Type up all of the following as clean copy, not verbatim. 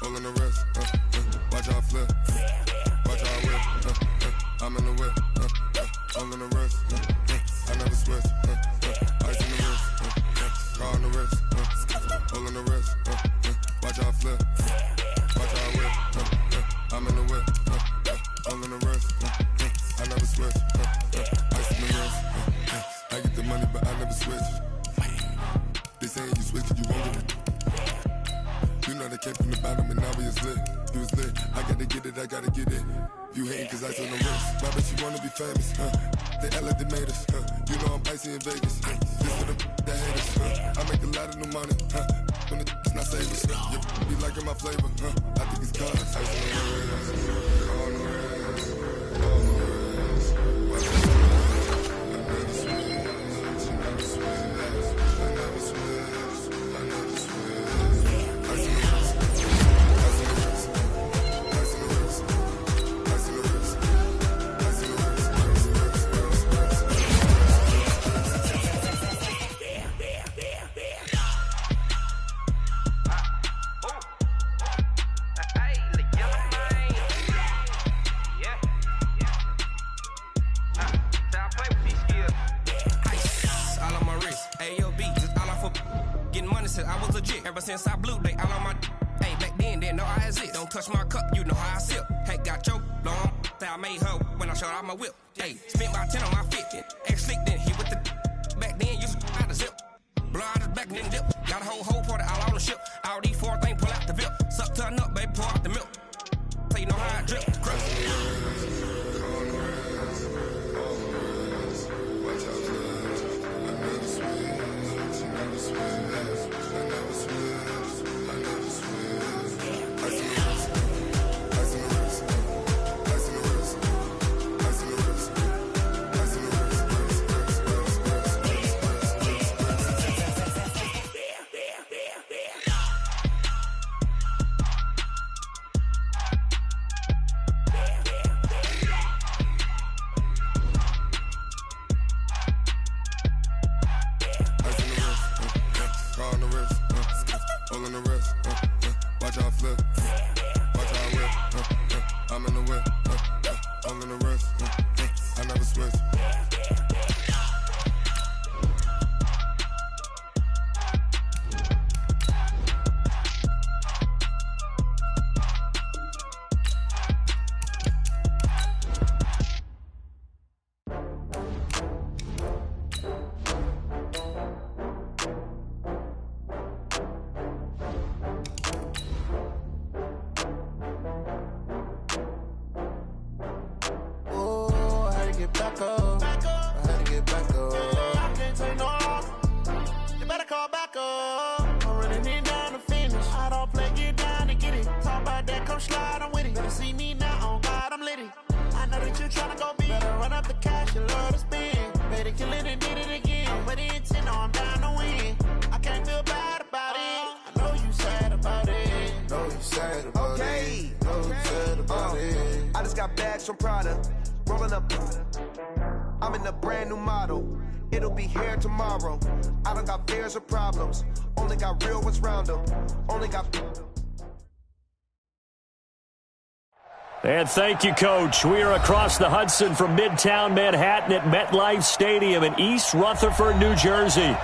All in the wrist, watch how I flip. Watch how I whip, I'm in the whip. All in the wrist, I never switch. Ice in the wrist, car on the wrist. All in the wrist, watch how I flip. Watch how I whip, I'm in the whip. All in the wrist, I never switch. Ice in the wrist, I get the money but I never switch. They saying you switch and you won't get it. You know they came from the bottom and now we is lit. You was lit, I gotta get it, I gotta get it. You hating cause ice on the wrist. Why bet you wanna be famous, They act like they made us, You know I'm icy in Vegas, This for the that hate us, I make a lot of new money, When it's not savers, You be liking my flavor, I think it's gone. Ice on the wrist, on the wrist, on the wrist. Watch out, I never switch, I never switch, I never switch, I never switch. Ever since I blew, they all on my hey, back then, didn't know I exist. Don't touch my cup, you know how I sip. Hey, got your long, say I made her when I showed out my whip. Hey, spent my 10 on my 50. Ex-slick, then he with the back then, used to out the zip. Blow out his back and then dip. Got a whole party all on the ship. All these four things, pull out the VIP. Suck to a nut, baby, pour out the milk. So you know how I drip. From Prada, rolling up. I'm in a brand new model. It'll be here tomorrow. I don't got fears or problems. Only got real ones round them. Only got. And thank you, Coach. We are across the Hudson from Midtown Manhattan at MetLife Stadium in East Rutherford, New Jersey.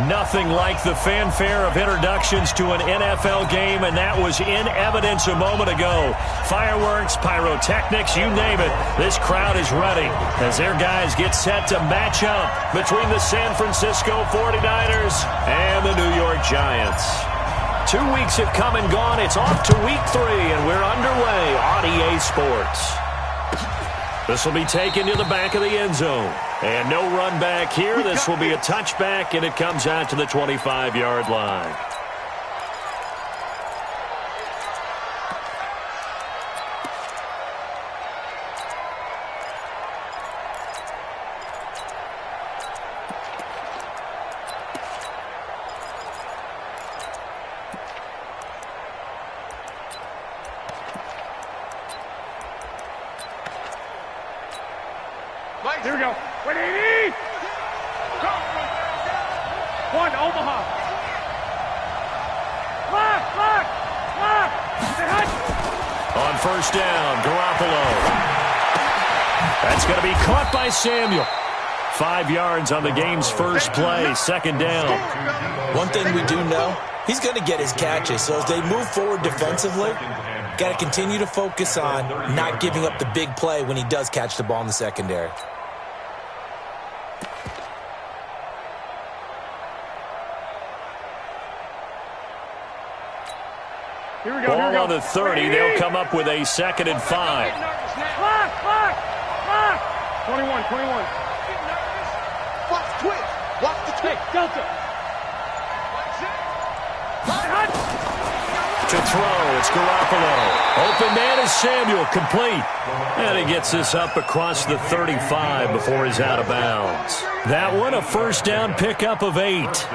Nothing like the fanfare of introductions to an NFL game, and that was in evidence a moment ago. Fireworks, pyrotechnics, you name it. This crowd is ready as their guys get set to match up between the San Francisco 49ers and the New York Giants. 2 weeks have come and gone. It's off to week 3, and we're underway on EA Sports. This will be taken to the back of the end zone. And no run back here. This will be a touchback, and it comes out to the 25-yard line. Here we go. 180. Go. One, Omaha. Lock. first down. Garoppolo. That's going to be caught by Samuel. 5 yards on the game's first play, second down. One thing we do know, he's going to get his catches. So as they move forward defensively, got to continue to focus on not giving up the big play when he does catch the ball in the secondary. Here we go. Ball on the 30. They'll come up with a 2nd and 5. Clock. 21. Watch the twitch. Watch the twitch. Delta. To throw, it's Garoppolo. Open man is Samuel, complete. And he gets this up across the 35 before he's out of bounds. That one, a first down pickup of 8.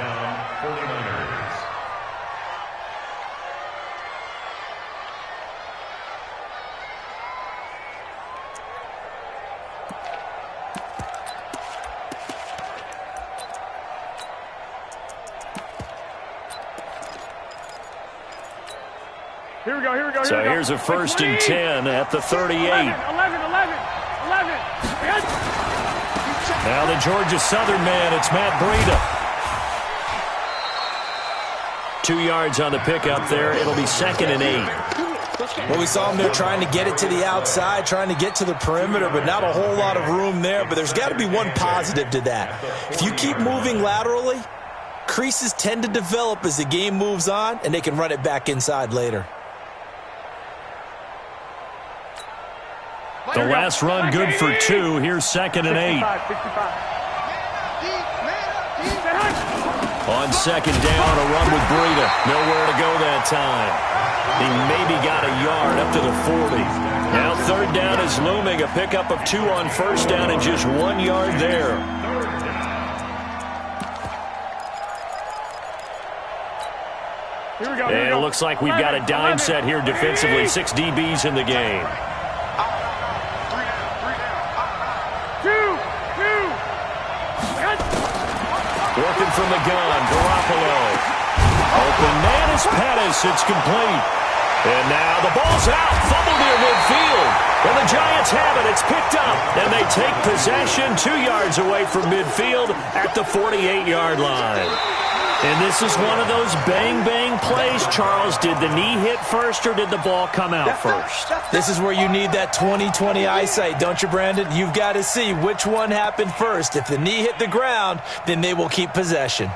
Here we go. So here's a 1st and 10 at the 38. 11. Now the Georgia Southern man, it's Matt Breida. 2 yards on the pickup there. It'll be 2nd and 8. Well, we saw him there trying to get it to the outside, trying to get to the perimeter, but not a whole lot of room there. But there's got to be one positive to that. If you keep moving laterally, creases tend to develop as the game moves on, and they can run it back inside later. The last run good for 2. Here's 2nd and 8. 65. On 2nd down, a run with Breida. Nowhere to go that time. He maybe got a yard up to the 40. Now 3rd down is looming. A pickup of 2 on 1st down and just 1 yard there. Here we go. And it looks like we've got a dime set here defensively. 6 DBs in the game. Working from the gun, Garoppolo. Open man is Pettis. It's complete. And now the ball's out. Fumble near midfield. And the Giants have it. It's picked up. And they take possession 2 yards away from midfield at the 48-yard line. And this is one of those bang-bang plays, Charles. Did the knee hit first or did the ball come out first? This is where you need that 20/20 eyesight, don't you, Brandon? You've got to see which one happened first. If the knee hit the ground, then they will keep possession.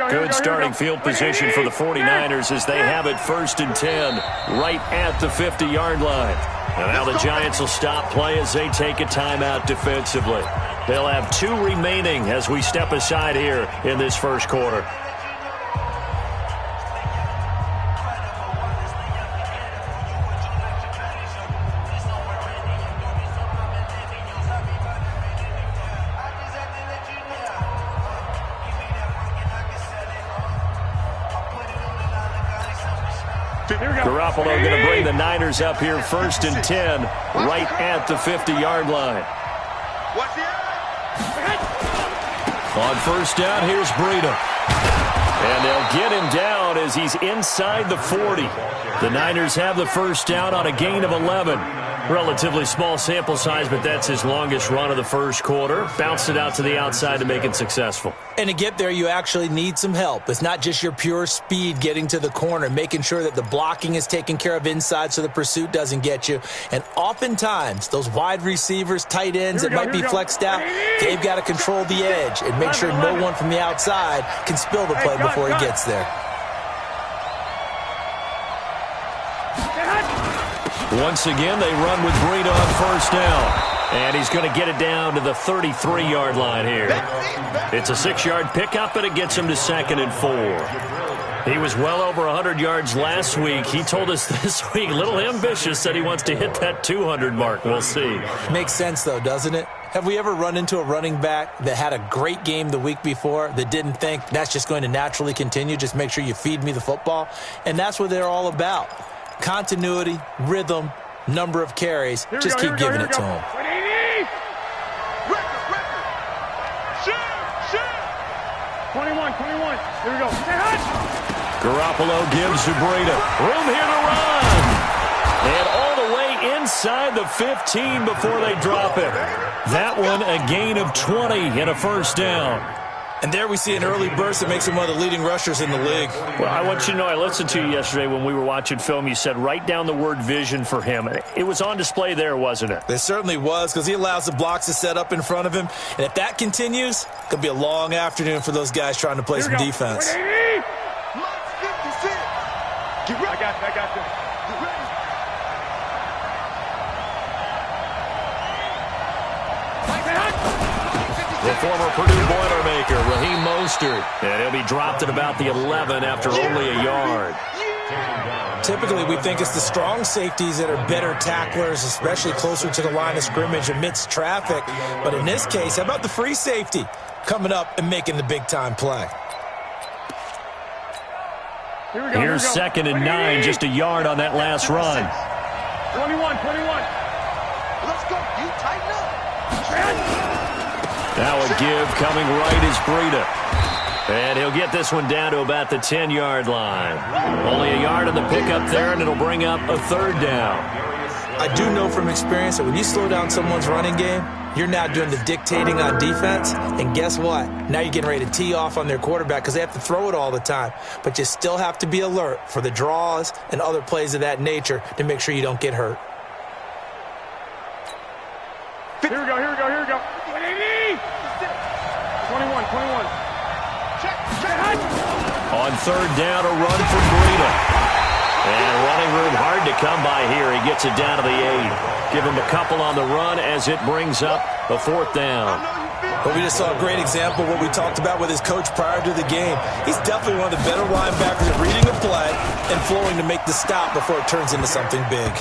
Good starting field position for the 49ers as they have it 1st and 10 right at the 50-yard line. And now the Giants will stop play as they take a timeout defensively. They'll have 2 remaining as we step aside here in this first quarter. Garoppolo going to bring the Niners up here 1st and 10 right at the 50-yard line. On 1st down, here's Breida. And they'll get him down as he's inside the 40. The Niners have the 1st down on a gain of 11. Relatively small sample size, but that's his longest run of the first quarter. Bounced it out to the outside to make it successful. And to get there, you actually need some help. It's not just your pure speed getting to the corner, making sure that the blocking is taken care of inside so the pursuit doesn't get you. And oftentimes, those wide receivers, tight ends that might be flexed out, they've got to control the edge and make sure no one from the outside can spill the play before he gets there. Once again, they run with Breida on 1st down. And he's going to get it down to the 33-yard line here. It's a 6-yard pickup, and it gets him to 2nd and 4. He was well over 100 yards last week. He told us this week, a little ambitious, said he wants to hit that 200 mark. We'll see. Makes sense, though, doesn't it? Have we ever run into a running back that had a great game the week before that didn't think that's just going to naturally continue? Just make sure you feed me the football. And that's what they're all about. Continuity, rhythm, number of carries. Just keep giving it to him. 21. Here we go. Garoppolo gives to Breida. Room here to run. And all the way inside the 15 before they drop it. That one a gain of 20 and a first down. And there we see an early burst that makes him one of the leading rushers in the league. Well, I want you to know, I listened to you yesterday when we were watching film. You said write down the word vision for him. It was on display there, wasn't it? It certainly was, because he allows the blocks to set up in front of him. And if that continues, it could be a long afternoon for those guys trying to play some defense. I got you. The former Purdue Boilermaker, Raheem Mostert. And he'll be dropped at about the 11 after only a yard. Typically, we think it's the strong safeties that are better tacklers, especially closer to the line of scrimmage amidst traffic. But in this case, how about the free safety coming up and making the big-time play? Here's 2nd and 9, just a yard on that last run. 21. Let's go. You tighten up. Now a give coming right is Breida. And he'll get this one down to about the 10-yard line. Only a yard on the pickup there, and it'll bring up a 3rd down. I do know from experience that when you slow down someone's running game, you're now doing the dictating on defense. And guess what? Now you're getting ready to tee off on their quarterback because they have to throw it all the time. But you still have to be alert for the draws and other plays of that nature to make sure you don't get hurt. Here we go. 21. On 3rd down, a run from Breida. And running room hard to come by here. He gets it down to the 8. Give him a couple on the run as it brings up a 4th down. But we just saw a great example of what we talked about with his coach prior to the game. He's definitely one of the better linebackers at reading a play and flowing to make the stop before it turns into something big.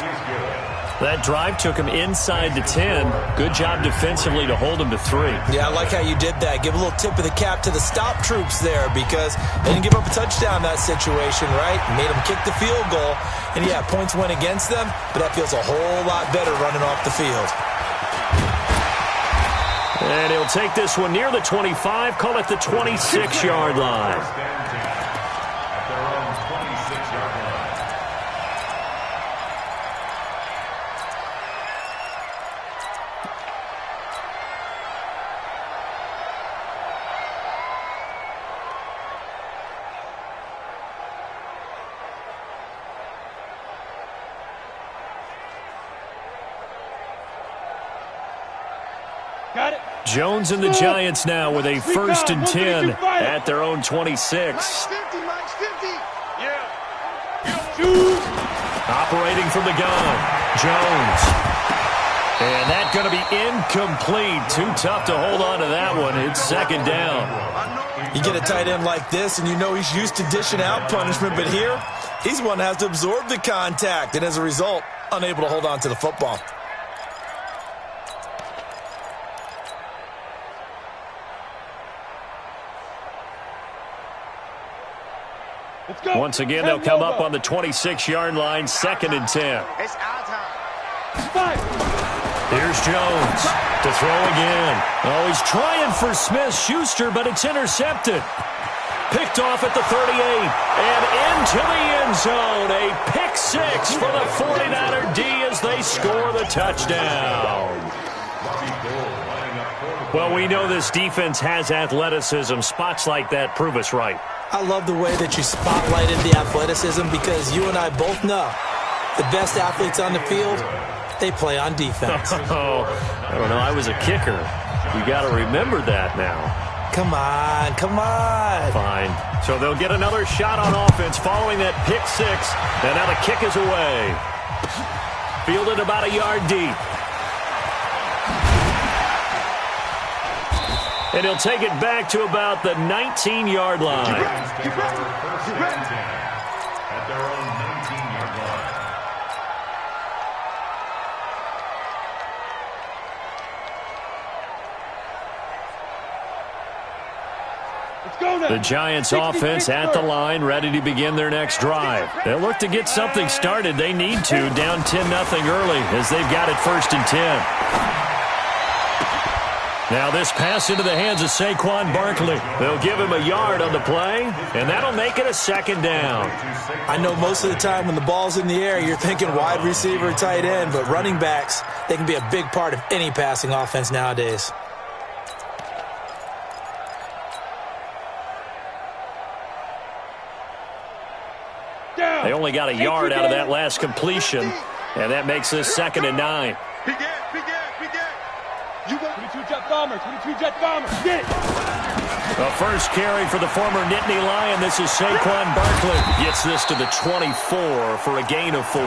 That drive took him inside the 10. Good job defensively to hold him to 3. Yeah, I like how you did that. Give a little tip of the cap to the stop troops there because they didn't give up a touchdown in that situation, right? Made them kick the field goal. And, yeah, points went against them, but that feels a whole lot better running off the field. And he'll take this one near the 25, call it the 26-yard line. Jones and the Giants now with a 1st and 10 at their own 26. Operating from the gun, Jones. And that's going to be incomplete. Too tough to hold on to that one. It's 2nd down. You get a tight end like this, and you know he's used to dishing out punishment, but here, he's one that has to absorb the contact, and as a result, unable to hold on to the football. Once again, they'll come up on the 26-yard line, 2nd and 10. It's our time. Here's Jones to throw again. Oh, he's trying for Smith-Schuster, but it's intercepted. Picked off at the 38 and into the end zone. A pick 6 for the 49er D as they score the touchdown. Well, we know this defense has athleticism. Spots like that prove us right. I love the way that you spotlighted the athleticism because you and I both know the best athletes on the field, they play on defense. Oh, I don't know. I was a kicker. You got to remember that now. Come on. Fine. So they'll get another shot on offense following that pick 6. And now the kick is away. Fielded about a yard deep. And he'll take it back to about the 19-yard line. At their own 19-yard line. The Giants offense at the line, ready to begin their next drive. They'll look to get something started. They need to, down 10-0 early as they've got it 1st and 10. Now this pass into the hands of Saquon Barkley. They'll give him a yard on the play, and that'll make it a second down. I know most of the time when the ball's in the air, you're thinking wide receiver, tight end, but running backs, they can be a big part of any passing offense nowadays. They only got a yard out of that last completion, and that makes this 2nd and 9. You got 22 jet bomber, 22 jet bomber. Get it. The first carry for the former Nittany Lion. This is Saquon Barkley. Gets this to the 24 for a gain of 4.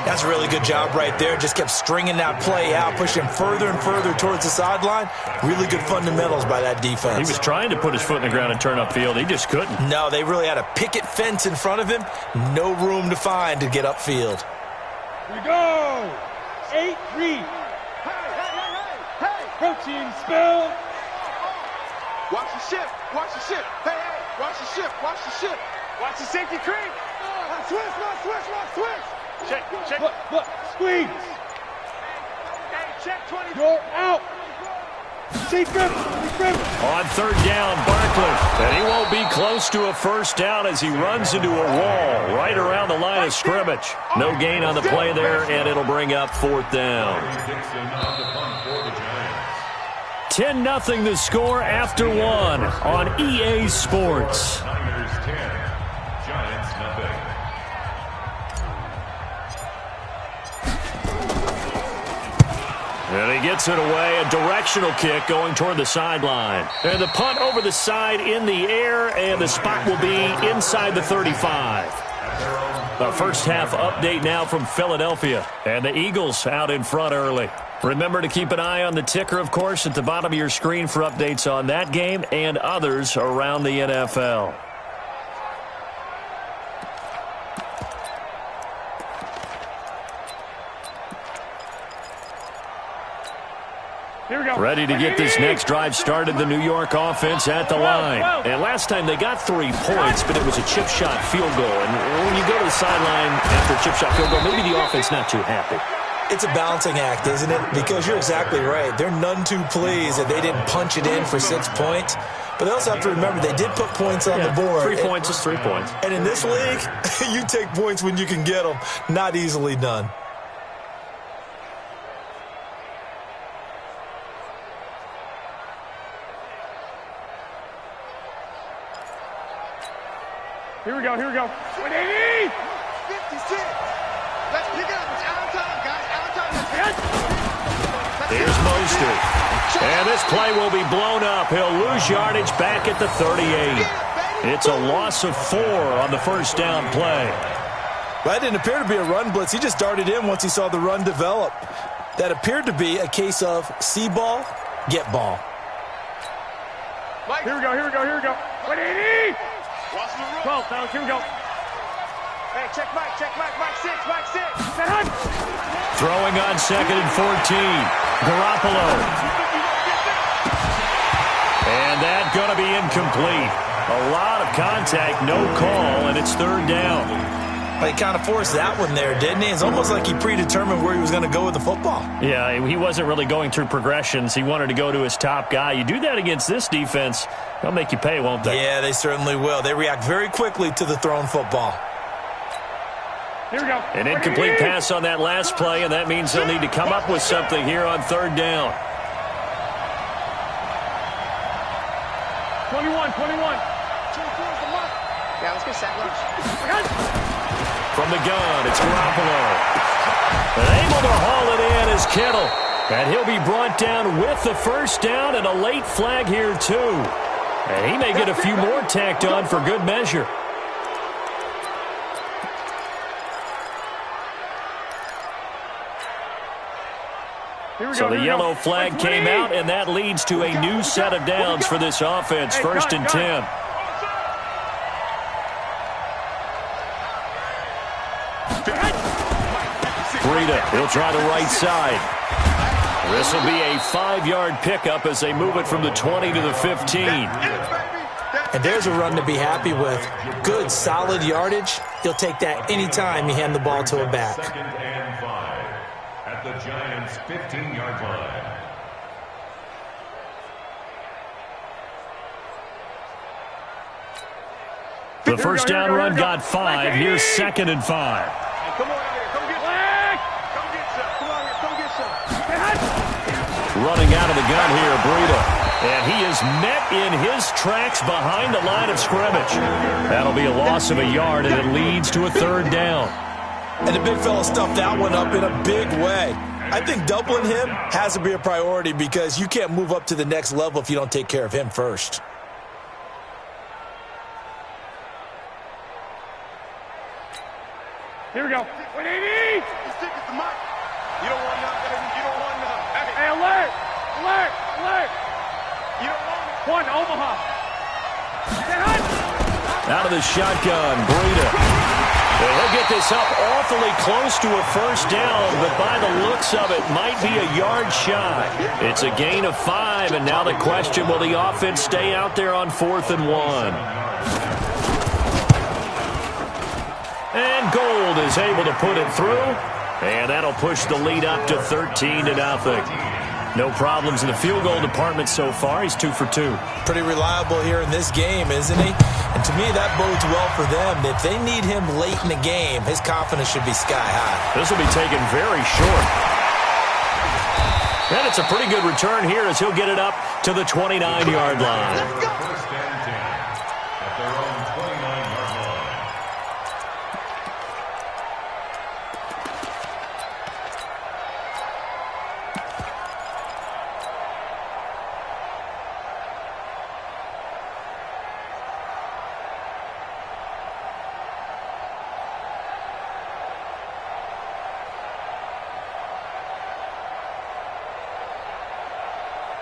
That's a really good job right there. Just kept stringing that play out, pushing further and further towards the sideline. Really good fundamentals by that defense. He was trying to put his foot in the ground and turn upfield. He just couldn't. No, they really had a picket fence in front of him. No room to find to get upfield. Here we go. 8-3. Protein spill. Watch the ship. Watch the ship. Hey, watch the ship. Watch the ship. Watch the safety creep. Switch. Check. Look. Squeeze. Hey, check 20. You're out. Safe grip. On 3rd down, Barkley. And he won't be close to a first down as he runs into a wall right around the line of scrimmage. No gain on the play there, and it'll bring up 4th down. 10-0 the score after 1 on EA Sports. Niners 10, Giants nothing. And he gets it away, a directional kick going toward the sideline. And the punt over the side in the air, and the spot will be inside the 35. The first half update now from Philadelphia. And the Eagles out in front early. Remember to keep an eye on the ticker, of course, at the bottom of your screen for updates on that game and others around the NFL. Here we go. Ready to get this next drive started, the New York offense at the line. And last time they got 3 points, but it was a chip shot field goal. And when you go to the sideline after a chip shot field goal, maybe the offense not too happy. It's a balancing act, isn't it? Because you're exactly right. They're none too pleased that they didn't punch it in for 6 points. But they also have to remember they did put points on the board. 3 points is 3 points. And in this league, you take points when you can get them. Not easily done. Here we go. 180. 56. Let's pick it up. It's out of time, guys. Out of time. Here's Mostert. And this play will be blown up. He'll lose yardage back at the 38. It's a loss of 4 on the first down play. That didn't appear to be a run blitz. He just darted in once he saw the run develop. That appeared to be a case of see ball, get ball. Here we go. 180. 12, fellas. Here we go. Hey, check Mike. Mike 6. Throwing on 2nd and 14. Garoppolo. And that going to be incomplete. A lot of contact, no call, and it's 3rd down. Well, he kind of forced that one there, didn't he? It's almost like he predetermined where he was going to go with the football. Yeah, he wasn't really going through progressions. He wanted to go to his top guy. You do that against this defense, they'll make you pay, won't they? Yeah, they certainly will. They react very quickly to the thrown football. Here we go. An incomplete pass on that last play, and that means they'll need to come up with something here on 3rd down. 21. Yeah, let's get sack lunch. From the gun, it's Garoppolo. And able to haul it in is Kittle. And he'll be brought down with the first down and a late flag here, too. And he may get a few more tacked on for good measure. So the yellow flag came out, and that leads to a new set of downs for this offense. 1st and 10. Breida, he'll try the right side. This will be a 5-yard pickup as they move it from the 20 to the 15. And there's a run to be happy with. Good, solid yardage. He'll take that anytime you hand the ball to a back. 2nd and 5 at the Giants' 15-yard line. The first down run got 5. Here's 2nd and 5. Come on out here. Come get some. Come get some. Come on here. Come get some. Running out of the gun here, Breida. And he is met in his tracks behind the line of scrimmage. That'll be a loss of a yard, and it leads to a 3rd down. And the big fella stuffed that one up in a big way. I think doubling him has to be a priority because you can't move up to the next level if you don't take care of him first. Here we go. What it is? Stick it to Mike. You don't want none, baby. You don't want none. Hey, alert! Alert! Alert! You don't want it. One, Omaha. Out of the shotgun, Breida. Well, he'll get this up awfully close to a first down, but by the looks of it, might be a yard shy. It's a gain of 5, and now the question, will the offense stay out there on 4th and 1? And Gold is able to put it through, and that'll push the lead up to 13-0. No problems in the field goal department so far. He's 2 for 2. Pretty reliable here in this game, isn't he? And to me, that bodes well for them. If they need him late in the game, his confidence should be sky high. This will be taken very short. And it's a pretty good return here as he'll get it up to the 29-yard line. First and 10 at their own 29-yard line.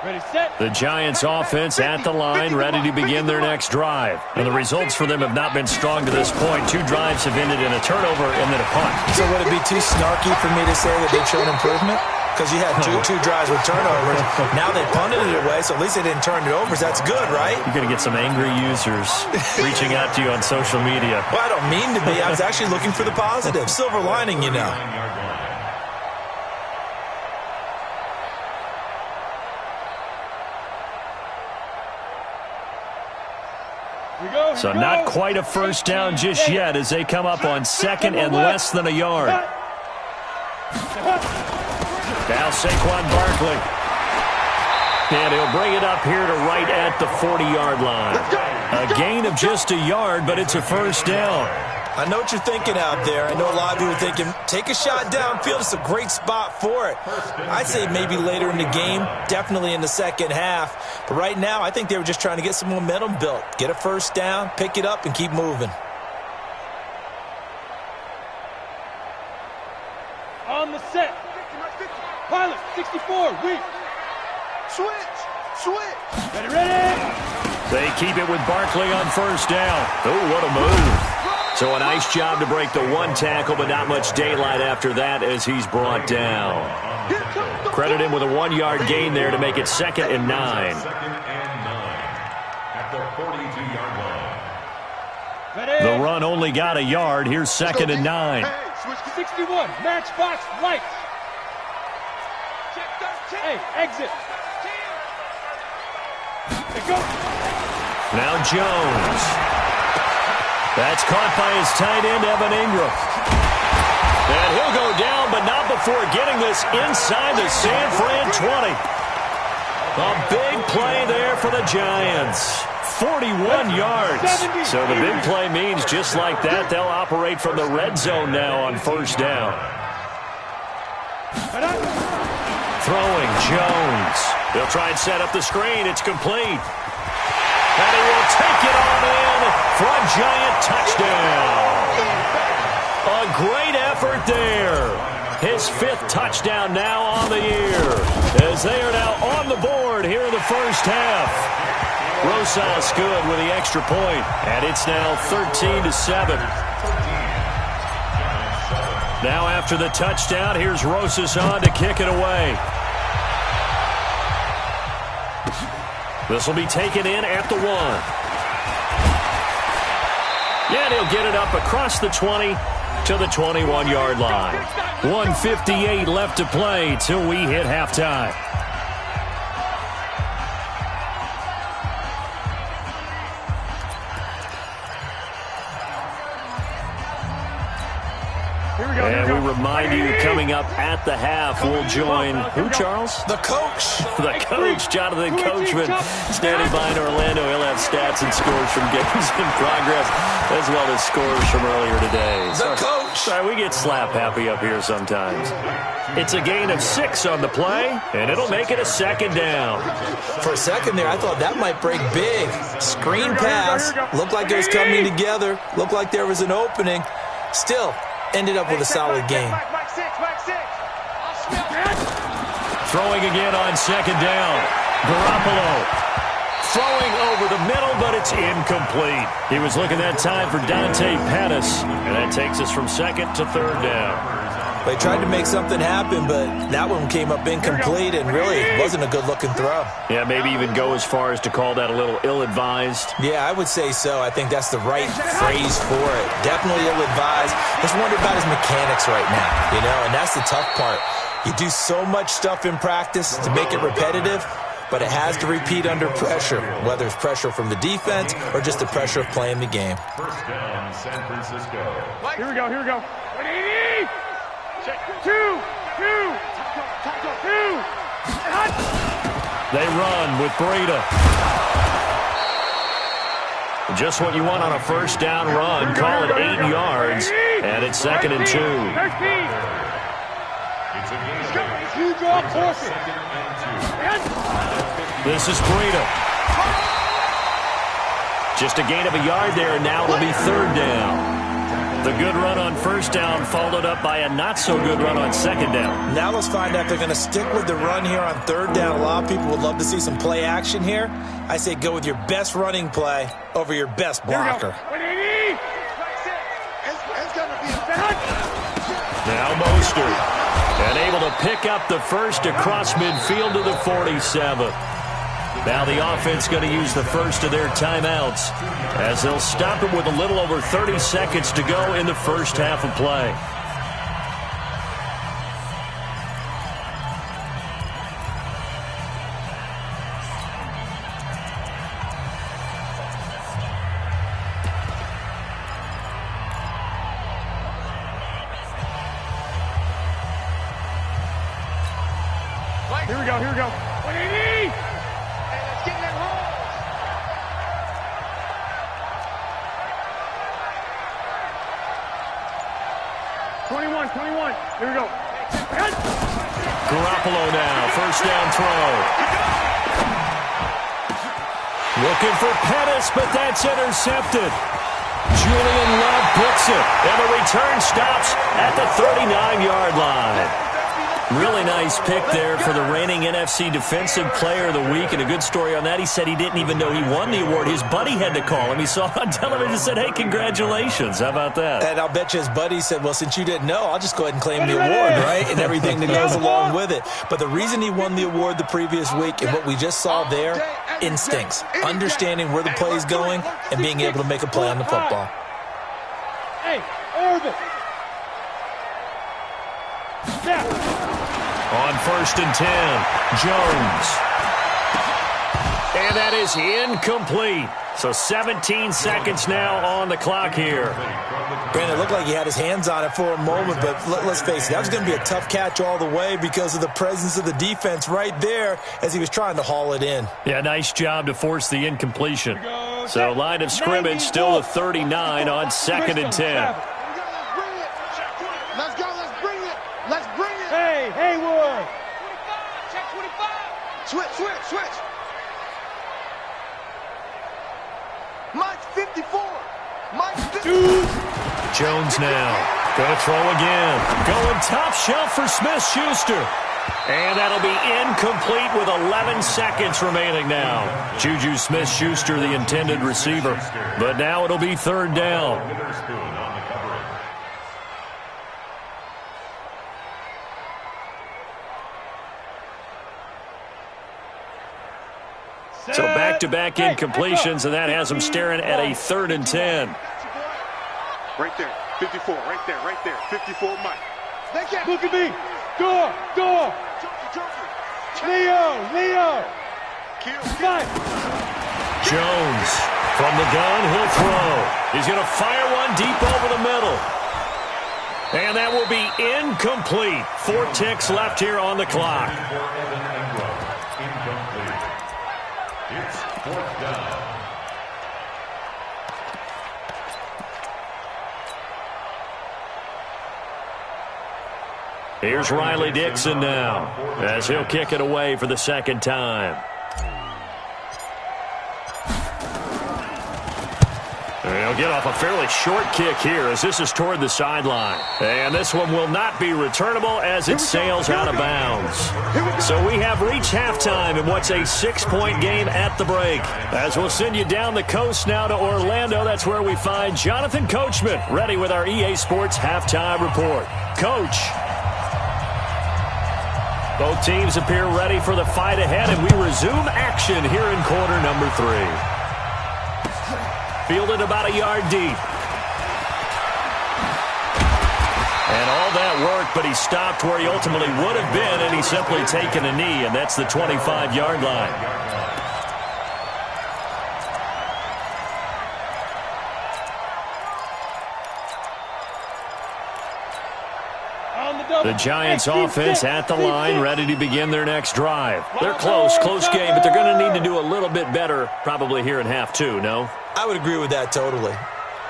Ready, set. The Giants offense at the line, ready to begin their next drive. And the results for them have not been strong to this point. 2 drives have ended in a turnover and then a punt. So would it be too snarky for me to say that they've shown improvement? Because you had two drives with turnovers. Now they punted it away, so at least they didn't turn it over. So that's good, right? You're going to get some angry users reaching out to you on social media. Well, I don't mean to be. I was actually looking for the positive. Silver lining, you know. So not quite a first down just yet as they come up on 2nd and less than a yard. Now Saquon Barkley. And he'll bring it up here to right at the 40-yard line. A gain of just a yard, but it's a first down. I know what you're thinking out there. I know a lot of you are thinking, take a shot downfield. It's a great spot for it. I'd say maybe later in the game, definitely in the second half. But right now, I think they were just trying to get some momentum built. Get a first down, pick it up, and keep moving. On the set. Pilot, 64, weak. Switch. Ready. They keep it with Barkley on first down. Oh, what a move. So a nice job to break the 1 tackle, but not much daylight after that as he's brought down. Credit him with a 1-yard gain there to make it 2nd and 9. 2nd and 9 at the 42-yard line. The run only got a yard. Here's 2nd and 9. Switch to 61. Matchbox light. Hey, exit. Go. Now Jones. That's caught by his tight end, Evan Ingram. And he'll go down, but not before getting this inside the San Fran 20. A big play there for the Giants. 41 yards. So the big play means just like that, they'll operate from the red zone now on first down. Throwing Jones. They'll try and set up the screen. It's complete. And he will take it on in for a Giant touchdown. A great effort there. His 5th touchdown now on the year as they are now on the board here in the first half. Rosas good with the extra point, and it's now 13-7. Now after the touchdown, here's Rosas on to kick it away. This will be taken in at the 1. And he'll get it up across the 20 to the 21-yard line. 1:58 left to play till we hit halftime. And we remind you, coming up at the half, we'll join who, Charles? The coach. The coach, Jonathan Coachman, standing by in Orlando. He'll have stats and scores from games in progress, as well as scores from earlier today. The coach. Sorry, we get slap happy up here sometimes. It's a gain of 6 on the play, and it'll make it a second down. For a second there, I thought that might break big. Screen pass. Looked like it was coming together. Looked like there was an opening. Still, ended up with a solid game. Throwing again on second down. Garoppolo throwing over the middle, but it's incomplete. He was looking that time for Dante Pettis, and that takes us from second to third down. They tried to make something happen, but that one came up incomplete and really wasn't a good-looking throw. Yeah, maybe even go as far as to call that a little ill-advised. Yeah, I would say so. I think that's the right phrase for it. Definitely ill-advised. Just wonder about his mechanics right now, and that's the tough part. You do so much stuff in practice to make it repetitive, but it has to repeat under pressure, whether it's pressure from the defense or just the pressure of playing the game. First down, San Francisco. Here we go. 180. 2. They run with Breida. Just what you want on a first down run. Call it 8 yards, and it's second and 2. This is Breida. Just a gain of a yard there, and now it'll be third down. The good run on first down followed up by a not-so-good run on second down. Now let's find out if they're going to stick with the run here on third down. A lot of people would love to see some play action here. I say go with your best running play over your best blocker. Now Mostert. And able to pick up the first across midfield to the 47. Now the offense going to use the first of their timeouts as they'll stop it with a little over 30 seconds to go in the first half of play. Here we go. 180. Let's get that hole. 21. Here we go. Garoppolo now, first down throw. Looking for Pettis, but that's intercepted. Julian Love picks it, and the return stops at the 39-yard line. Really nice pick there for the reigning NFC Defensive Player of the Week, and a good story on that. He said he didn't even know he won the award. His buddy had to call him. He saw it on television and said, hey, congratulations. How about that? And I'll bet you his buddy said, well, since you didn't know, I'll just go ahead and claim the award, right? And everything that goes along with it. But the reason he won the award the previous week and what we just saw there, instincts, understanding where the play is going and being able to make a play on the football. Hey, Irvin. On first and 10, Jones. And that is incomplete. So 17 seconds now on the clock here. Brandon, it looked like he had his hands on it for a moment, but let's face it, that was going to be a tough catch all the way because of the presence of the defense right there as he was trying to haul it in. Yeah, nice job to force the incompletion. So line of scrimmage still a 39 on second and 10. Let's go. Let's bring it. Hey, Haywood. 25. Check 25. Switch. Mike 54. Mike 54. Jones now. Gonna throw again. Going top shelf for Smith-Schuster. And that'll be incomplete with 11 seconds remaining now. Juju Smith-Schuster, the intended receiver. But now it'll be third down. So back-to-back incompletions, and that has them staring at a third and 10. Right there, 54, right there, 54, Mike. Look at me. Door. Leo. Mike. Jones from the gun, he'll throw. He's going to fire one deep over the middle. And that will be incomplete. 4 ticks left here on the clock. Incomplete. It's 4th down. Here's Riley Dixon now, as he'll kick it away for the second time. He'll get off a fairly short kick here as this is toward the sideline. And this one will not be returnable as it sails out of bounds. So we have reached halftime in what's a 6-point game at the break. As we'll send you down the coast now to Orlando, that's where we find Jonathan Coachman ready with our EA Sports halftime report. Coach. Both teams appear ready for the fight ahead, and we resume action here in quarter number 3. Fielded about a yard deep. And all that work, but he stopped where he ultimately would have been, and he's simply taken a knee, and that's the 25-yard line. The Giants offense at the line, ready to begin their next drive. They're close game, but they're going to need to do a little bit better probably here in half 2, no? I would agree with that totally.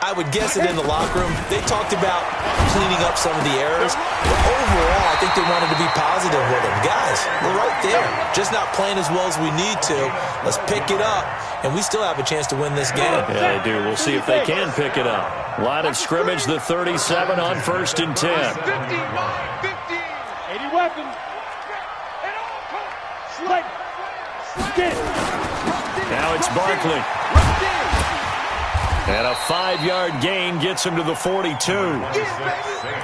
I would guess it in the locker room. They talked about cleaning up some of the errors, but overall, I think they wanted to be positive with them. Guys, we're right there. Just not playing as well as we need to. Let's pick it up, and we still have a chance to win this game. Yeah, they do. We'll see if they can pick it up. Line of scrimmage, the 37 on 1st and 10. 80 weapons. Slide. Now it's Barkley. And a 5-yard gain gets him to the 42.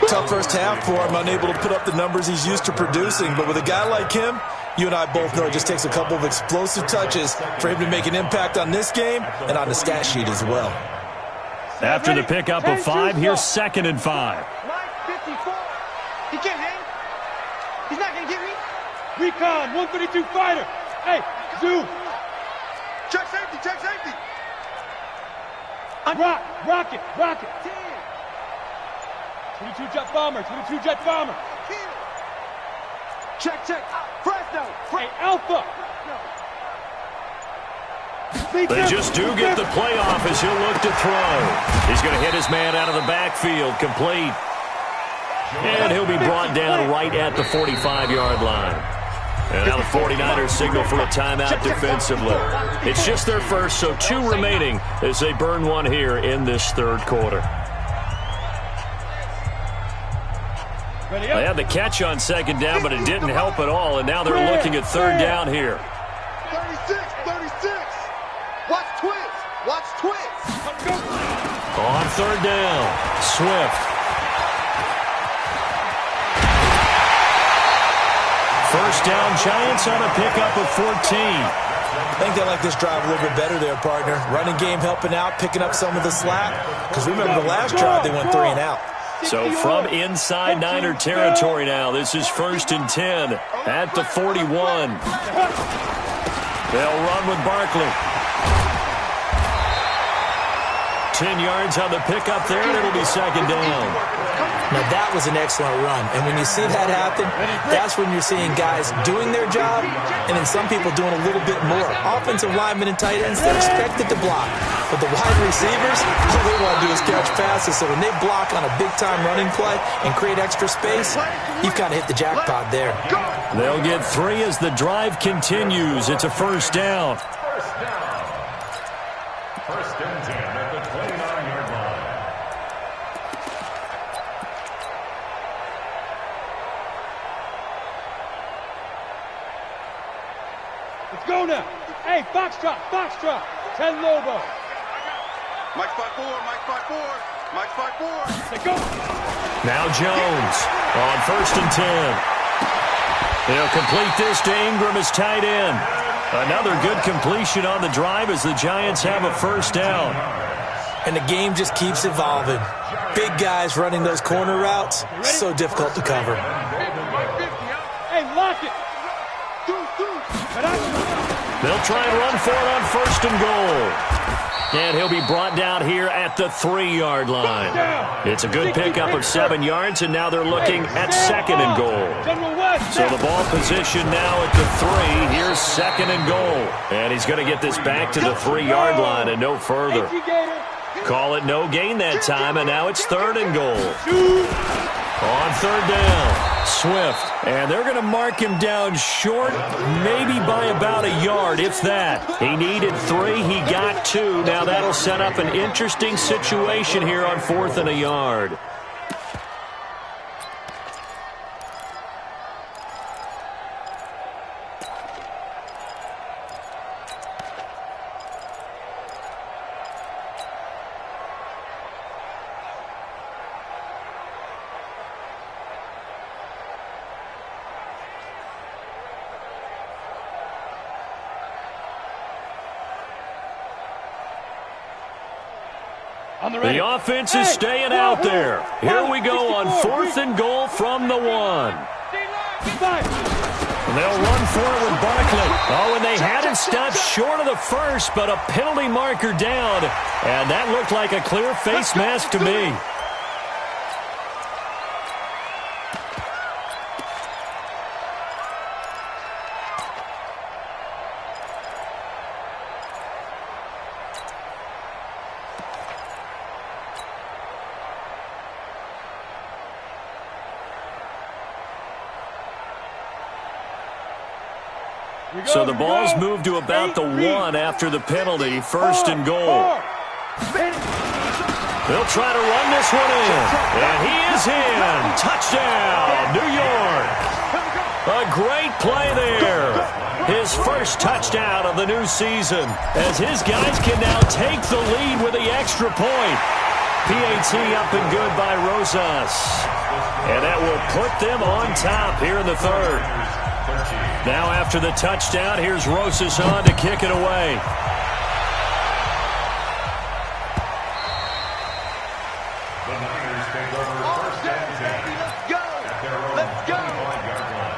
Tough first half for him, unable to put up the numbers he's used to producing. But with a guy like him, you and I both know it just takes a couple of explosive touches for him to make an impact on this game and on the stat sheet as well. After the pickup of 5, here's 2nd and 5. Mike 54. He can't hang. He's not going to get me. Recon, 132 fighter. Hey, Zoo. Check safety, check safety. Rocket. 22 jet bomber, 22 jet bomber. Check. Fresno. Hey, Alpha. They just do get the playoff as he'll look to throw. He's going to hit his man out of the backfield, complete. And he'll be brought down right at the 45-yard line. And now the 49ers signal for a timeout defensively. It's just their first, so 2 remaining as they burn one here in this 3rd quarter. They had the catch on 2nd down, but it didn't help at all, and now they're looking at 3rd down here. 36. Watch twins. On 3rd down, Swift. First down, Giants on a pickup of 14. I think they like this drive a little bit better there, partner. Running game helping out, picking up some of the slack. Because remember the last drive, they went 3 and out. So from inside Niner territory now, this is 1st and 10 at the 41. They'll run with Barkley. 10 yards on the pickup there, and it'll be 2nd down. Now, that was an excellent run. And when you see that happen, that's when you're seeing guys doing their job and then some people doing a little bit more. Offensive linemen and tight ends, they're expected to block. But the wide receivers, all they want to do is catch passes. So when they block on a big-time running play and create extra space, you've kind of hit the jackpot there. They'll get 3 as the drive continues. It's a 1st down. First and 10 at the 29-yard line. Let's go now. Hey, Foxtrot. 10 Lobo. Mike 5-4. Let's go. Now Jones on 1st and 10. He'll complete this to Ingram as tight end. Another good completion on the drive as the Giants have a 1st down. And the game just keeps evolving. Big guys running those corner routes, so difficult to cover. Hey, lock it. They'll try and run for it on 1st and goal. And he'll be brought down here at the 3-yard line. It's a good pickup of 7 yards, and now they're looking at 2nd and goal. So the ball position now at the 3. Here's 2nd and goal. And he's going to get this back to the 3-yard line and no further. Call it no gain that time, and now it's 3rd and goal. On 3rd down, Swift. And they're going to mark him down short, maybe by about a yard, if that. He needed 3. He got 2. Now that'll set up an interesting situation here on 4th and a yard. The offense is staying out there. Here we go on 4th and goal from the 1. And they'll run for it with Barkley. Oh, and they had him stopped short of the 1st, but a penalty marker down. And that looked like a clear face mask to me. So the ball's moved to about the 1 after the penalty, 1st and goal. They'll try to run this one in, and he is in. Touchdown, New York. A great play there. His first touchdown of the new season, as his guys can now take the lead with the extra point. PAT up and good by Rosas. And that will put them on top here in the 3rd. Now after the touchdown, here's Rosas on to kick it away. The Niners take over 1st and 10. Let's go! Let's go! 25-yard line.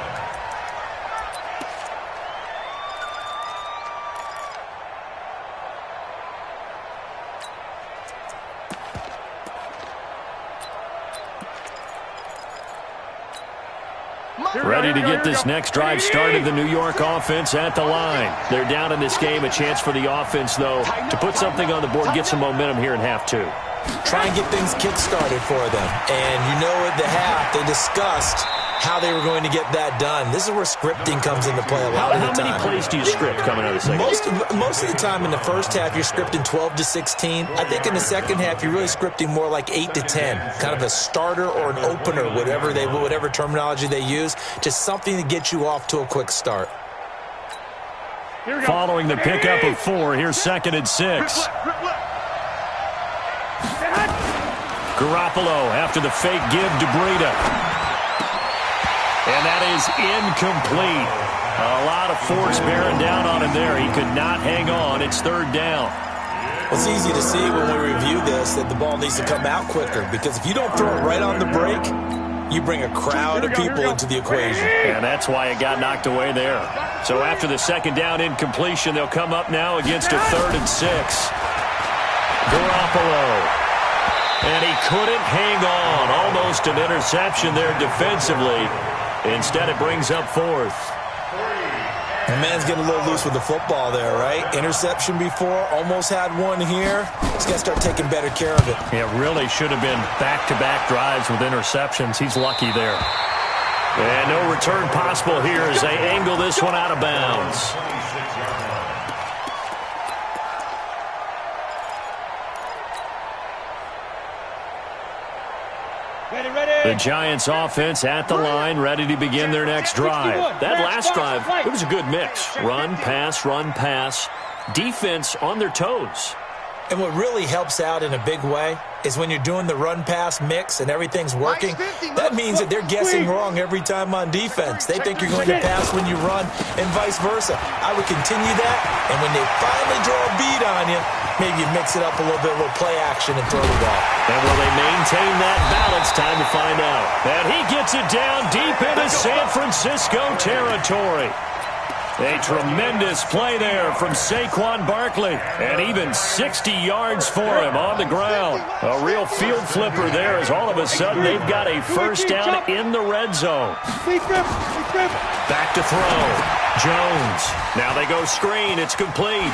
Ready to get this next drive started, the New York offense at the line. They're down in this game. A chance for the offense, though, to put something on the board, get some momentum here in half 2. Try and get things kick-started for them. And you know at the half, they discussed how they were going to get that done. This is where scripting comes into play a lot of the time. How many plays do you script coming out of the second half? Most of the time in the first half, you're scripting 12 to 16. I think in the second half, you're really scripting more like 8 to 10. Kind of a starter or an opener, whatever terminology they use. Just something to get you off to a quick start. Following the pickup of 4, here's 2nd and 6. Garoppolo after the fake give to Breida. And that is incomplete. A lot of force bearing down on him there. He could not hang on. It's 3rd down. Well, it's easy to see when we review this that the ball needs to come out quicker, because if you don't throw it right on the break, you bring a crowd of people into the equation. And that's why it got knocked away there. So after the 2nd down incompletion, they'll come up now against a 3rd and 6. Garoppolo. And he couldn't hang on. Almost an interception there defensively. Instead, it brings up 4th. The man's getting a little loose with the football there, right? Interception before, almost had one here. He's got to start taking better care of it. It really should have been back-to-back drives with interceptions. He's lucky there. And no return possible here as they angle this one out of bounds. The Giants offense at the line, ready to begin their next drive. That last drive, it was a good mix. Run, pass, defense on their toes. And what really helps out in a big way is when you're doing the run-pass mix and everything's working, that means that they're guessing wrong every time on defense. They think you're going to pass when you run and vice versa. I would continue that, and when they finally draw a beat on you, maybe you mix it up a little bit, a little play action and throw the ball. And will they maintain that balance? Time to find out. And he gets it down deep into San Francisco territory. A tremendous play there from Saquon Barkley, and even 60 yards for him on the ground. A real field flipper there, as all of a sudden they've got a first down in the red zone. Back to throw. Jones. Now they go screen. It's complete.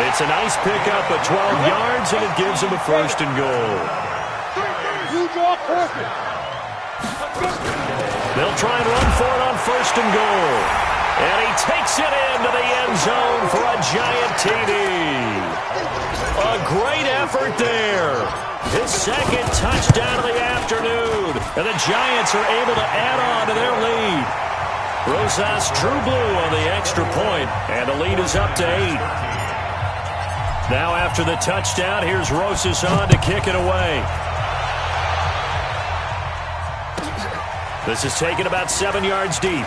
It's a nice pickup of 12 yards, and it gives him a first and goal. They'll try and run for it on first and goal. And he takes it into the end zone for a giant TD. A great effort there. His second touchdown of the afternoon. And the Giants are able to add on to their lead. Rosas True Blue on the extra point, and the lead is up to 8. Now after the touchdown, here's Rosas on to kick it away. This is taken about 7 yards deep.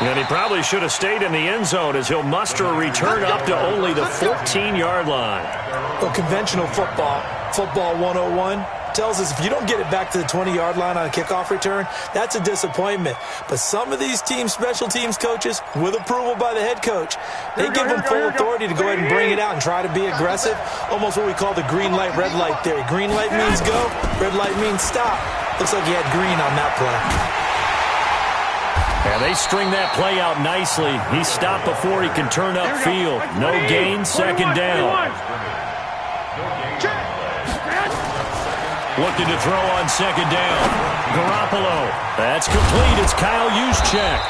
And he probably should have stayed in the end zone as he'll muster a return up to only the 14-yard line. Well, conventional football 101, tells us if you don't get it back to the 20-yard line on a kickoff return, that's a disappointment. But some of these teams, special teams coaches, with approval by the head coach, they give them full authority to go ahead and bring it out and try to be aggressive. Almost what we call the green light, red light theory. Green light means go, red light means stop. Looks like he had green on that play. And they string that play out nicely. He stopped before he can turn upfield. No gain, second down. Looking to throw on second down. Garoppolo. That's complete. It's Kyle Juszczyk.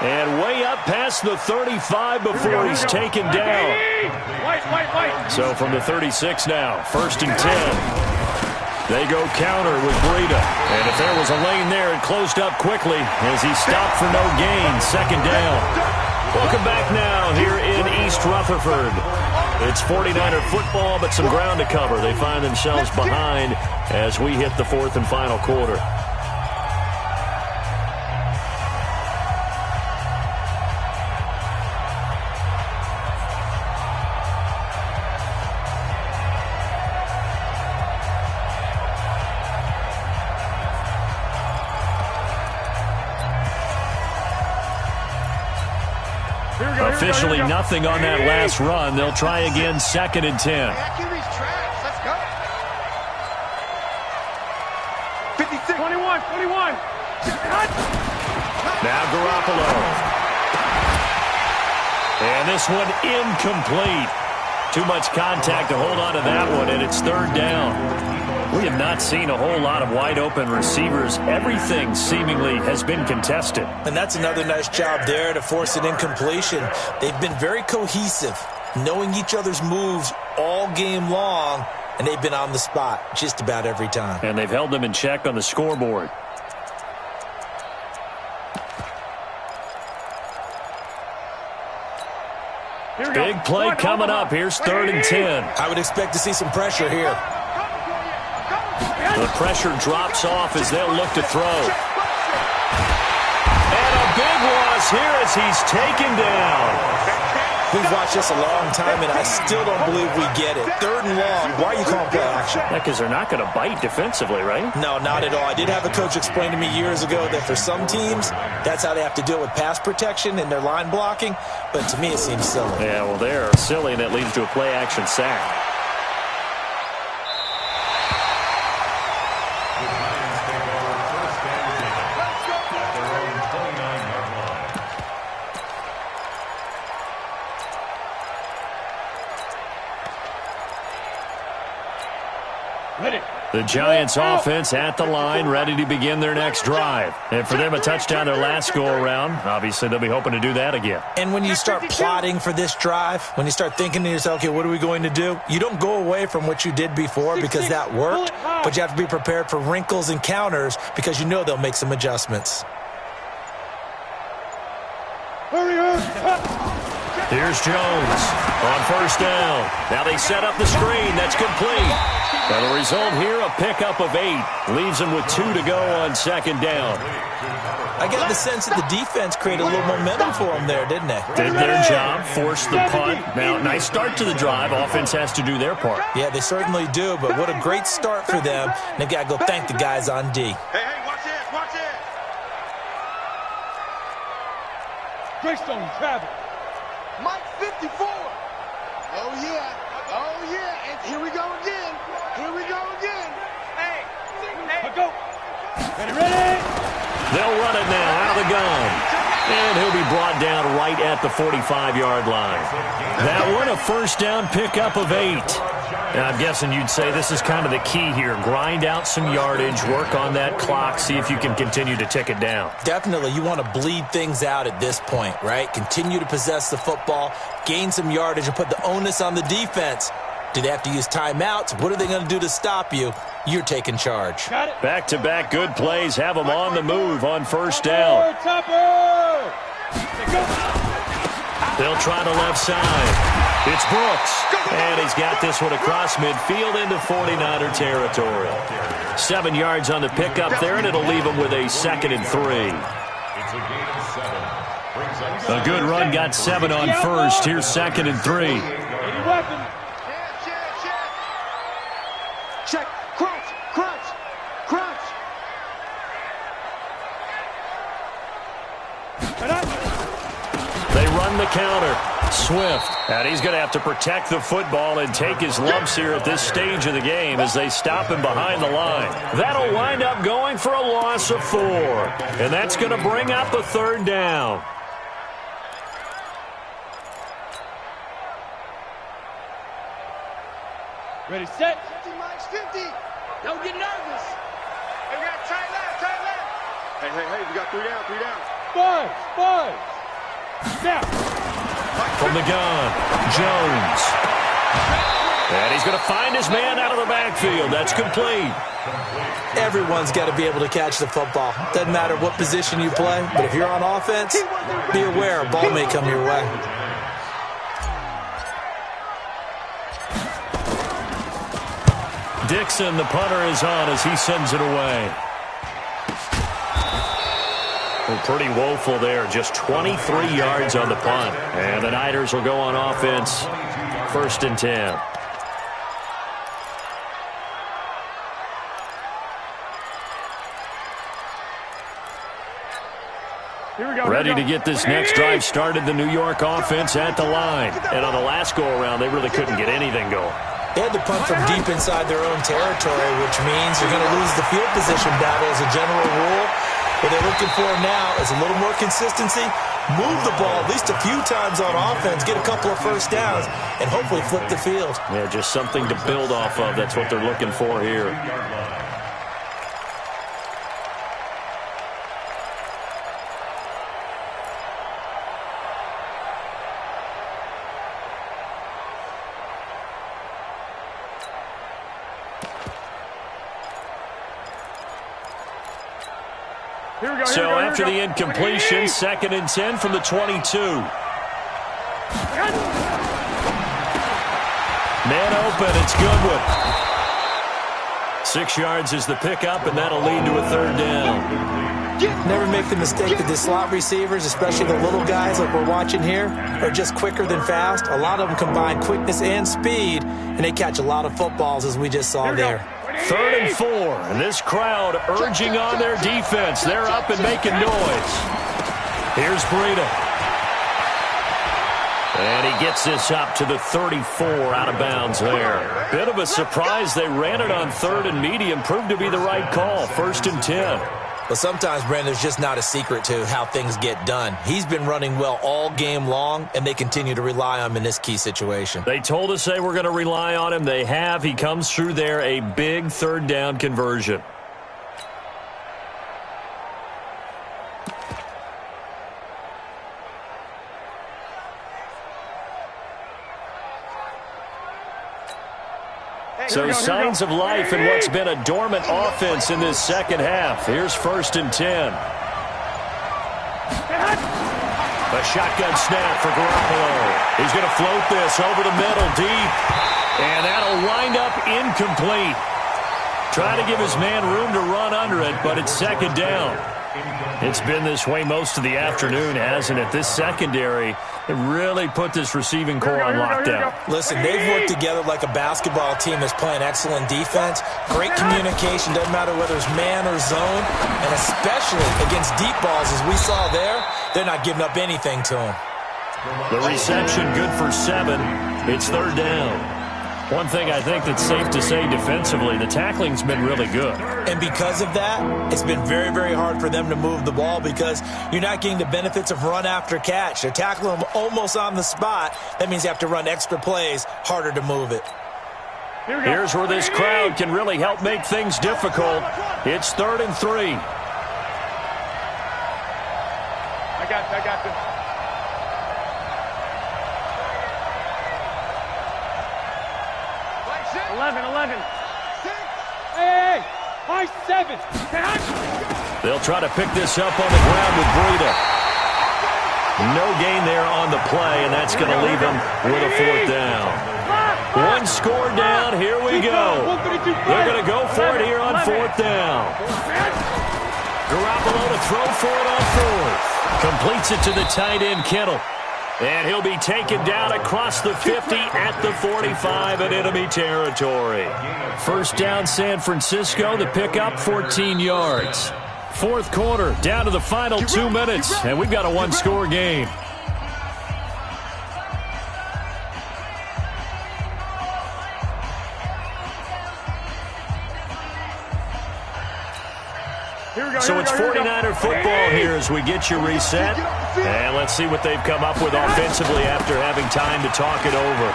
And way up past the 35 before he's taken down. So from the 36 now, first and 10. They go counter with Breida. And if there was a lane there, it closed up quickly as he stopped for no gain. Second down. Welcome back now here in East Rutherford. It's 49er football, but some ground to cover. They find themselves behind as we hit the fourth and final quarter. Officially nothing on that last run. They'll try again, second and 10. Let's go. 56. 21. Now Garoppolo. And this one incomplete. Too much contact to hold on to that one, and it's third down. We have not seen a whole lot of wide-open receivers. Everything seemingly has been contested. And that's another nice job there to force an incompletion. They've been very cohesive, knowing each other's moves all game long, and they've been on the spot just about every time. And they've held them in check on the scoreboard. Big play coming up. Here's third and 10. I would expect to see some pressure here. The pressure drops off as they'll look to throw. And a big loss here as he's taken down. We've watched this a long time, and I still don't believe we get it. Third and long. Why are you calling play action? Yeah, because they're not going to bite defensively, right? No, not at all. I did have a coach explain to me years ago that for some teams, that's how they have to deal with pass protection and their line blocking. But to me, it seems silly. Yeah, well, they're silly, and that leads to a play-action sack. The Giants offense at the line, ready to begin their next drive. And for them, a touchdown their last go-around. Obviously, they'll be hoping to do that again. And when you start plotting for this drive, when you start thinking to yourself, okay, what are we going to do? You don't go away from what you did before because that worked, but you have to be prepared for wrinkles and counters because you know they'll make some adjustments. Here's Jones on first down. Now they set up the screen. That's complete. And the result here, a pickup of 8. Leaves them with 2 to go on second down. I got the sense that the defense created a little momentum for them there, didn't they? Did their job, forced the punt. Now, nice start to the drive. Offense has to do their part. Yeah, they certainly do, but what a great start for them. And they got to go thank the guys on D. Hey, watch this. Greystone travel. Mike 54. Oh, yeah. Oh, yeah. And here we go again. Here we go again. Hey. Go. Ready. They'll run it now out of the gun. And he'll be brought down right at the 45-yard line. That one, a first down pickup of 8. And I'm guessing you'd say this is kind of the key here. Grind out some yardage, work on that clock, see if you can continue to tick it down. Definitely, you want to bleed things out at this point, right? Continue to possess the football, gain some yardage, and put the onus on the defense. Do they have to use timeouts? What are they going to do to stop you? You're taking charge. Back-to-back good plays have them on the move on first down. They'll try the left side. It's Brooks, and he's got this one across midfield into 49er territory. 7 yards on the pickup there, and it'll leave him with a 2nd and 3. It's a gain of 7. A good run got 7 on first. Here's 2nd and 3. Check. Crunch. Crunch. Crunch. They run the counter. Swift. And he's going to have to protect the football and take his lumps here at this stage of the game as they stop him behind the line. That'll wind up going for a loss of 4. And that's going to bring up a 3rd down. Ready, set. 50, Mike, 50. Don't get nervous. Hey, we got tight left, tight left. Hey, we got 3 down, 3 down. Five. Now. From the gun, Jones. And he's going to find his man out of the backfield. That's complete. Everyone's got to be able to catch the football. Doesn't matter what position you play, but if you're on offense, be aware a ball may come your way. Dixon, the punter, is on as he sends it away. Well, pretty woeful there. Just 23 yards on the punt. And the Niners will go on offense. 1st and 10. Ready to get this next drive started, the New York offense at the line. And on the last go-around, they really couldn't get anything going. They had to punt from deep inside their own territory, which means you're going to lose the field position battle as a general rule. What they're looking for now is a little more consistency, move the ball at least a few times on offense, get a couple of first downs, and hopefully flip the field. Yeah, just something to build off of. That's what they're looking for here. So after the incompletion, 2nd and 10 from the 22. Man open, it's Goodwin. 6 yards is the pickup, and that'll lead to a 3rd down. Never make the mistake that the slot receivers, especially the little guys like we're watching here, are just quicker than fast. A lot of them combine quickness and speed, and they catch a lot of footballs, as we just saw there. 3rd and 4, and this crowd urging on their defense. They're up and making noise. Here's Breida. And he gets this up to the 34 out of bounds there. Bit of a surprise. They ran it on 3rd and medium. Proved to be the right call. 1st and 10. But sometimes, Brandon, there's just not a secret to how things get done. He's been running well all game long, and they continue to rely on him in this key situation. They told us they were going to rely on him. They have. He comes through there, a big 3rd down conversion. So signs of life in what's been a dormant offense in this second half. Here's 1st and 10. A shotgun snap for Garoppolo. He's going to float this over the middle deep. And that'll wind up incomplete. Trying to give his man room to run under it, but it's 2nd down. It's been this way most of the afternoon, hasn't it? This secondary, it really put this receiving core on lockdown. Listen, they've worked together like a basketball team that's playing excellent defense. Great communication, doesn't matter whether it's man or zone. And especially against deep balls, as we saw there, they're not giving up anything to them. The reception good for 7. It's 3rd down. One thing I think that's safe to say defensively, the tackling's been really good. And because of that, it's been very, very hard for them to move the ball because you're not getting the benefits of run after catch. They're tackling them almost on the spot. That means you have to run extra plays, harder to move it. Here's where this crowd can really help make things difficult. It's 3rd and 3. I got this. 11. Hey, high 7. They'll try to pick this up on the ground with Breida. No gain there on the play, and that's going to leave them with a 4th down. One score down. Here we go. They're going to go for it here on 4th down. Garoppolo to throw for it on 4th. Completes it to the tight end, Kittle. And he'll be taken down across the 50 at the 45 in enemy territory. 1st down, San Francisco. The pickup, 14 yards. 4th quarter, down to the final 2 minutes, and we've got a 1-score game. So it's 49er football here as we get you reset. And let's see what they've come up with offensively after having time to talk it over.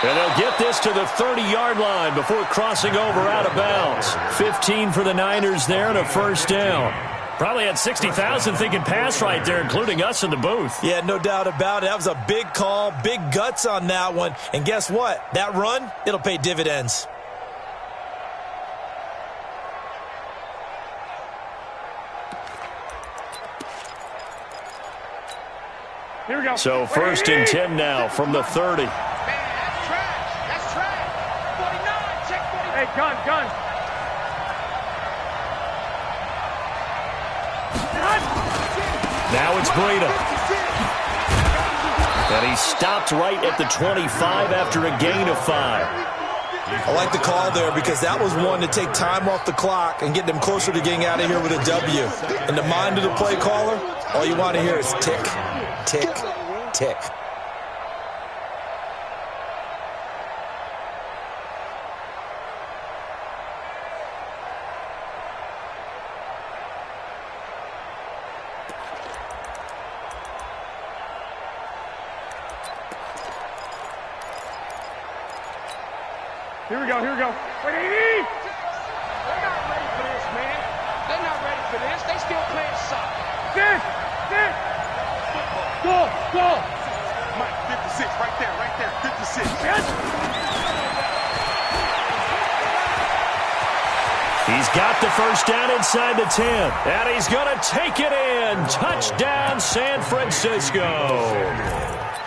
And they'll get this to the 30-yard line before crossing over out of bounds. 15 for the Niners there and a 1st down. Probably had 60,000 thinking pass right there, including us in the booth. Yeah, no doubt about it. That was a big call, big guts on that one. And guess what? That run, it'll pay dividends. Here we go. So 1st and 10 now from the 30. Hey, gun. Now it's Breida. And he stopped right at the 25 after a gain of 5. I like the call there because that was one to take time off the clock and get them closer to getting out of here with a W. In the mind of the play caller, all you want to hear is tick, tick, tick. Here we go. Wait, they're not ready for this, man. They're not ready for this. They still playing soccer. This. Go. Mike, 56, right there, 56. Yes. He's got the 1st down inside the 10. And he's going to take it in. Touchdown, San Francisco.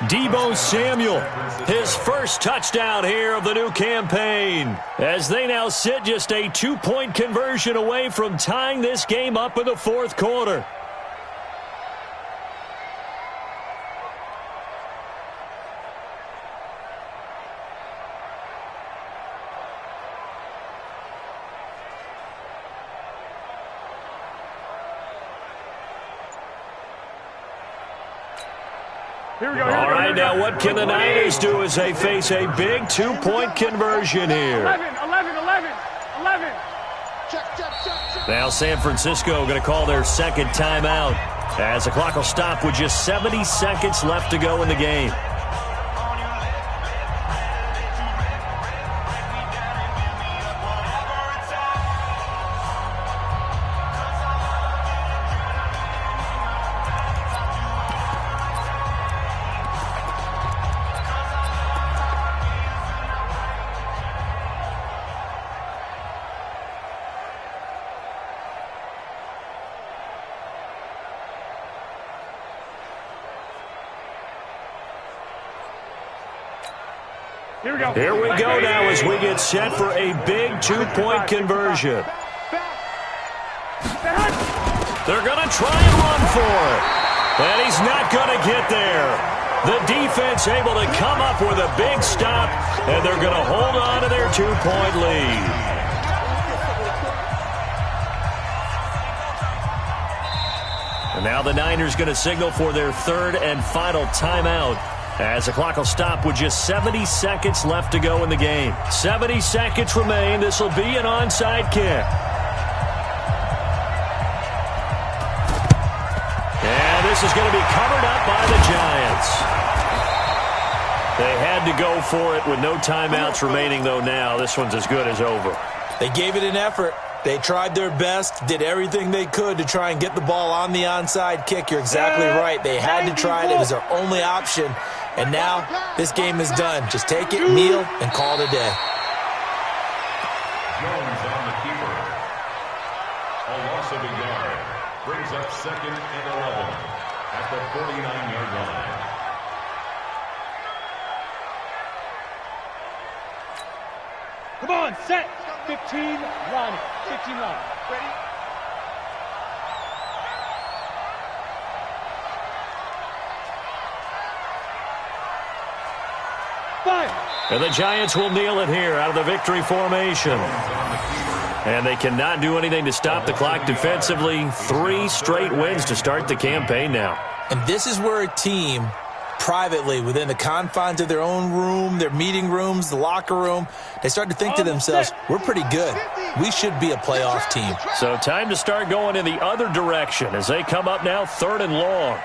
Deebo Samuel, his 1st touchdown here of the new campaign, as they now sit just a 2-point conversion away from tying this game up in the 4th quarter. All right, now what can the Niners do as they face a big 2-point conversion here? 11. Now San Francisco going to call their 2nd timeout as the clock will stop with just 70 seconds left to go in the game. Here we go now as we get set for a big 2-point conversion. They're going to try and run for it. And he's not going to get there. The defense able to come up with a big stop, and they're going to hold on to their 2-point lead. And now the Niners going to signal for their third and final timeout, as the clock will stop with just 70 seconds left to go in the game. 70 seconds remain. This will be an onside kick. And this is going to be covered up by the Giants. They had to go for it with no timeouts remaining, though. Now this one's as good as over. They gave it an effort. They tried their best, did everything they could to try and get the ball on the onside kick. You're exactly right. They had to try it. It was their only option. And now this game is done. Just take it, kneel, and call it a day. Jones on the keeper. A loss of a yard. Brings up 2nd and 11 at the 49-yard line. Come on, set. 15, run. 15, run. Ready? Fire. And the Giants will kneel it here out of the victory formation. And they cannot do anything to stop the clock defensively. 3 straight wins to start the campaign now. And this is where a team, privately, within the confines of their own room, their meeting rooms, the locker room, they start to think to themselves, we're pretty good. We should be a playoff team. So time to start going in the other direction as they come up now 3rd and long.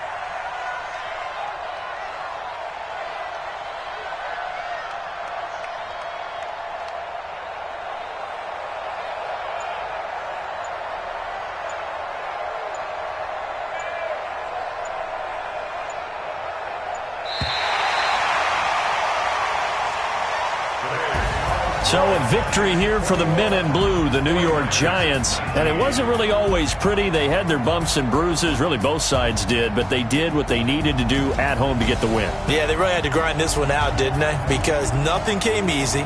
So a victory here for the men in blue, the New York Giants. And it wasn't really always pretty. They had their bumps and bruises. Really, both sides did. But they did what they needed to do at home to get the win. Yeah, they really had to grind this one out, didn't they? Because nothing came easy.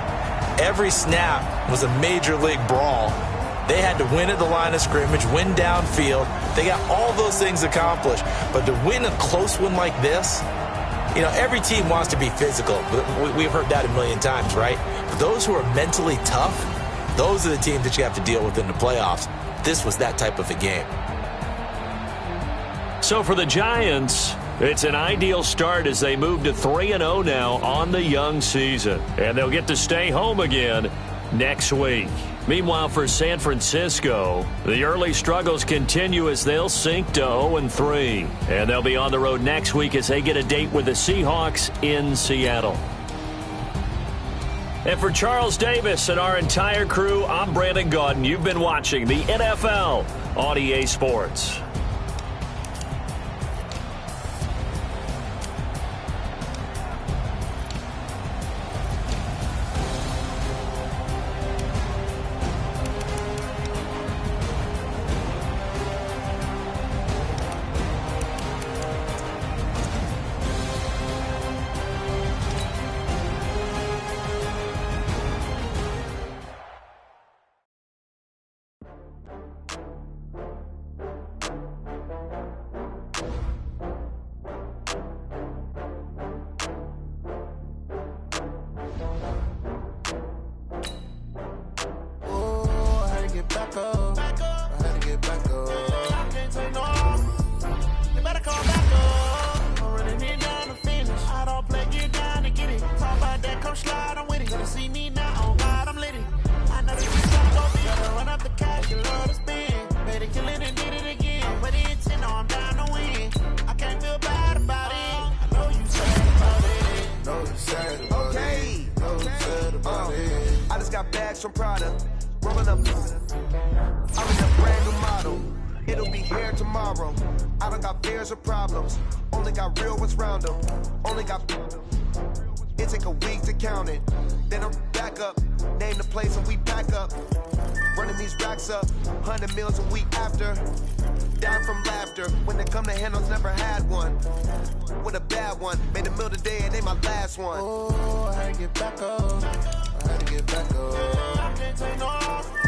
Every snap was a major league brawl. They had to win at the line of scrimmage, win downfield. They got all those things accomplished. But to win a close one like this, you know, every team wants to be physical. We've heard that a million times, right? But those who are mentally tough, those are the teams that you have to deal with in the playoffs. This was that type of a game. So for the Giants, it's an ideal start as they move to 3-0 now on the young season. And they'll get to stay home again next week. Meanwhile, for San Francisco, the early struggles continue as they'll sink to 0-3. And they'll be on the road next week as they get a date with the Seahawks in Seattle. And for Charles Davis and our entire crew, I'm Brandon Gaudin. You've been watching the NFL on EA Sports. From Prada, rolling up. I'm in a brand new model. It'll be here tomorrow. I don't got fears or problems. Only got real ones round them. Only got. It take a week to count it. Then I'm back up. Name the place and we pack up. Running these racks up. 100 meals a week after. Down from laughter. When they come to handles, never had one. With a bad one. Made a meal today and they my last one. Oh, I had to get back up. I had to get back up. I can't take no off.